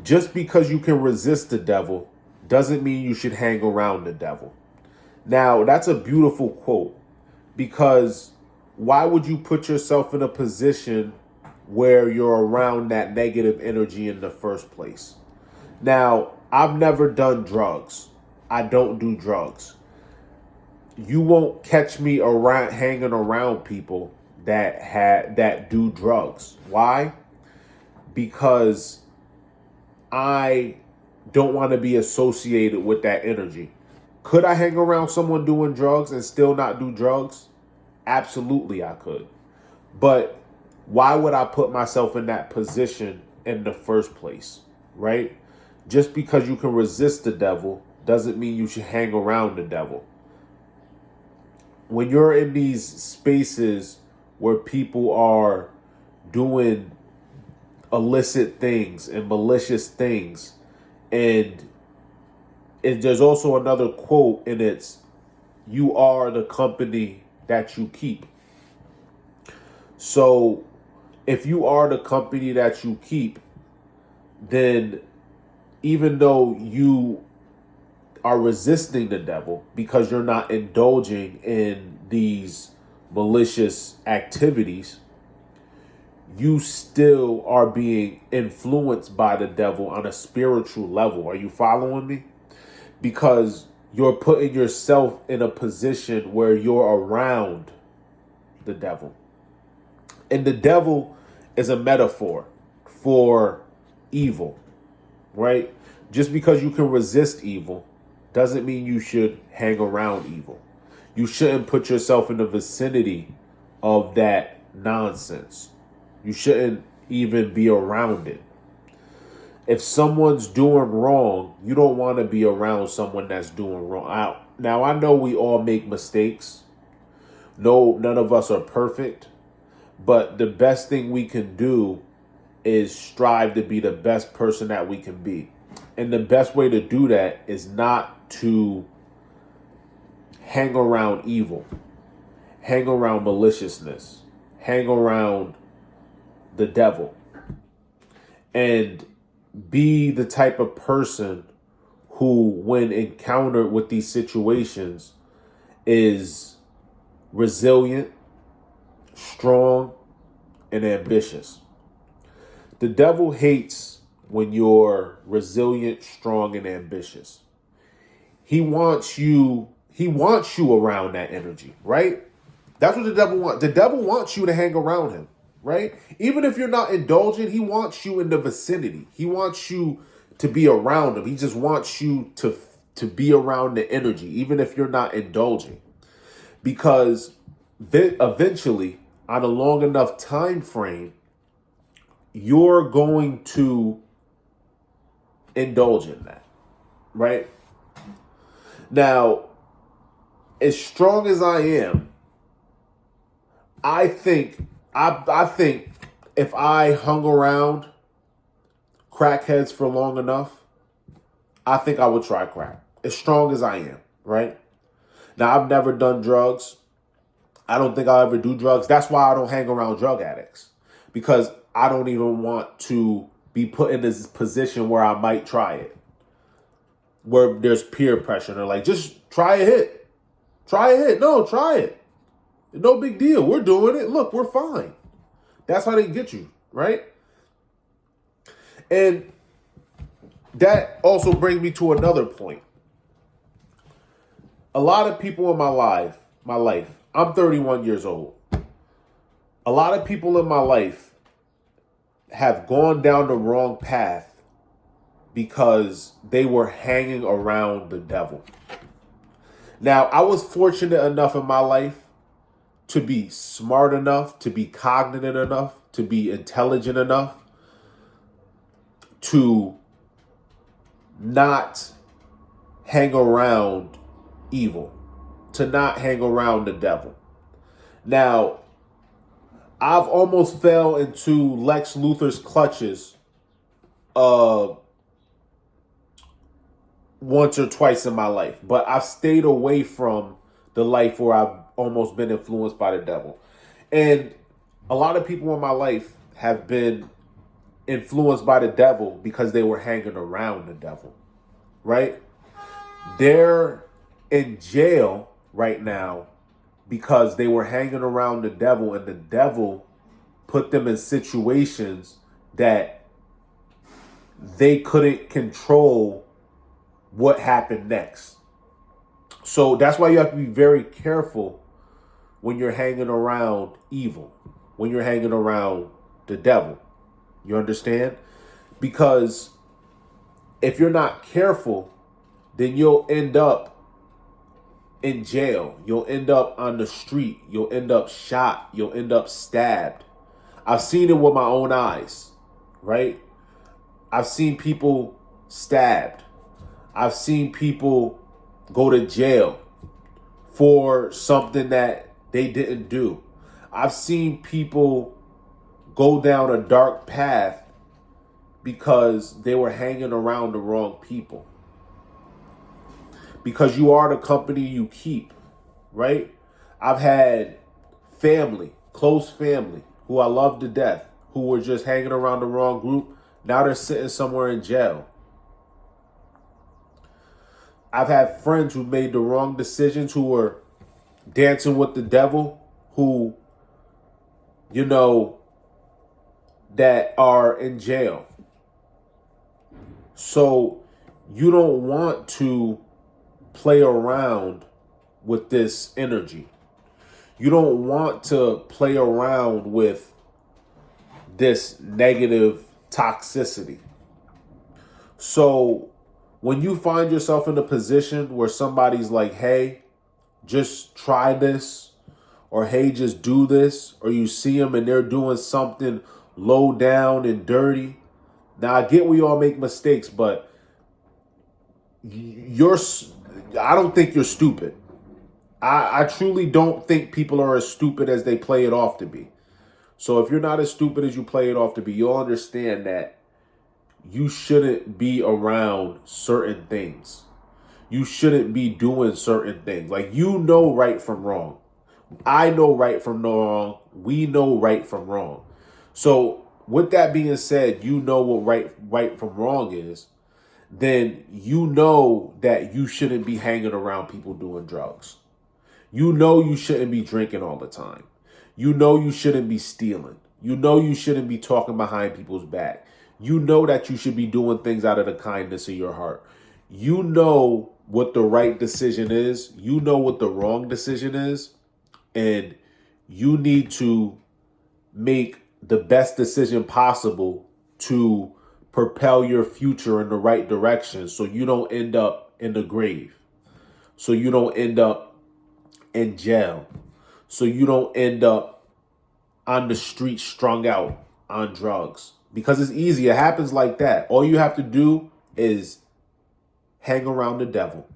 Just because you can resist the devil doesn't mean you should hang around the devil. Now, that's a beautiful quote because why would you put yourself in a position where you're around that negative energy in the first place? Now, I've never done drugs. I don't do drugs. You won't catch me around hanging around people that do drugs. Why? Because I don't want to be associated with that energy. Could I hang around someone doing drugs and still not do drugs? Absolutely, I could. But why would I put myself in that position in the first place? Right? Just because you can resist the devil doesn't mean you should hang around the devil. When you're in these spaces where people are doing illicit things and malicious things, and there's also another quote, and it's, you are the company that you keep. So if you are the company that you keep, then even though you are resisting the devil because you're not indulging in these malicious activities, you still are being influenced by the devil on a spiritual level. Are you following me? Because you're putting yourself in a position where you're around the devil. And the devil is a metaphor for evil, right? Just because you can resist evil doesn't mean you should hang around evil. You shouldn't put yourself in the vicinity of that nonsense. You shouldn't even be around it. If someone's doing wrong, you don't want to be around someone that's doing wrong. Now, I know we all make mistakes. No, none of us are perfect. But the best thing we can do is strive to be the best person that we can be. And the best way to do that is not to hang around evil, hang around maliciousness, hang around the devil, and be the type of person who, when encountered with these situations, is resilient, strong, and ambitious. The devil hates when you're resilient, strong, and ambitious. He wants you around that energy, right? That's what the devil wants. The devil wants you to hang around him, right? Even if you're not indulgent, he wants you in the vicinity. He wants you to be around him. He just wants you to be around the energy, even if you're not indulging. Because eventually, on a long enough time frame, you're going to indulge in that, right? Now, as strong as I am, I think if I hung around crackheads for long enough, I think I would try crack. As strong as I am, right? Now, I've never done drugs. I don't think I'll ever do drugs. That's why I don't hang around drug addicts. Because I don't even want to be put in this position where I might try it. Where there's peer pressure. They're like, just try a hit. Try a hit. No, try it. No big deal. We're doing it. Look, we're fine. That's how they get you, right? And that also brings me to another point. A lot of people in my life, I'm 31 years old. A lot of people in my life have gone down the wrong path because they were hanging around the devil. Now, I was fortunate enough in my life to be smart enough, to be cognizant enough, to be intelligent enough to not hang around evil, to not hang around the devil. Now, I've almost fell into Lex Luthor's clutches once or twice in my life, but I've stayed away from the life where I've almost been influenced by the devil. And a lot of people in my life have been influenced by the devil because they were hanging around the devil, right? They're in jail right now because they were hanging around the devil, and the devil put them in situations that they couldn't control what happened next. So that's why you have to be very careful when you're hanging around evil, when you're hanging around the devil. You understand? Because if you're not careful, then you'll end up in jail. You'll end up on the street. You'll end up shot. You'll end up stabbed. I've seen it with my own eyes, right? I've seen people stabbed. I've seen people go to jail for something that they didn't do. I've seen people go down a dark path because they were hanging around the wrong people. Because you are the company you keep, right? I've had family, close family, who I love to death, who were just hanging around the wrong group. Now they're sitting somewhere in jail. I've had friends who made the wrong decisions, who were dancing with the devil, who, that are in jail. So you don't want to play around with this energy. You don't want to play around with this negative toxicity. So when you find yourself in a position where somebody's like, hey, just try this, or hey, just do this, or you see them and they're doing something low down and dirty. Now, I get we all make mistakes, but I don't think you're stupid. I truly don't think people are as stupid as they play it off to be. So if you're not as stupid as you play it off to be, you'll understand that you shouldn't be around certain things. You shouldn't be doing certain things. Like, right from wrong. I know right from wrong. We know right from wrong. So with that being said, you know what right from wrong is. Then you know that you shouldn't be hanging around people doing drugs. You know you shouldn't be drinking all the time. You know you shouldn't be stealing. You know you shouldn't be talking behind people's back. You know that you should be doing things out of the kindness of your heart. You know what the right decision is. You know what the wrong decision is. And you need to make the best decision possible to propel your future in the right direction, so you don't end up in the grave, so you don't end up in jail, so you don't end up on the street strung out on drugs. Because it's easy. It happens like that. All you have to do is hang around the devil.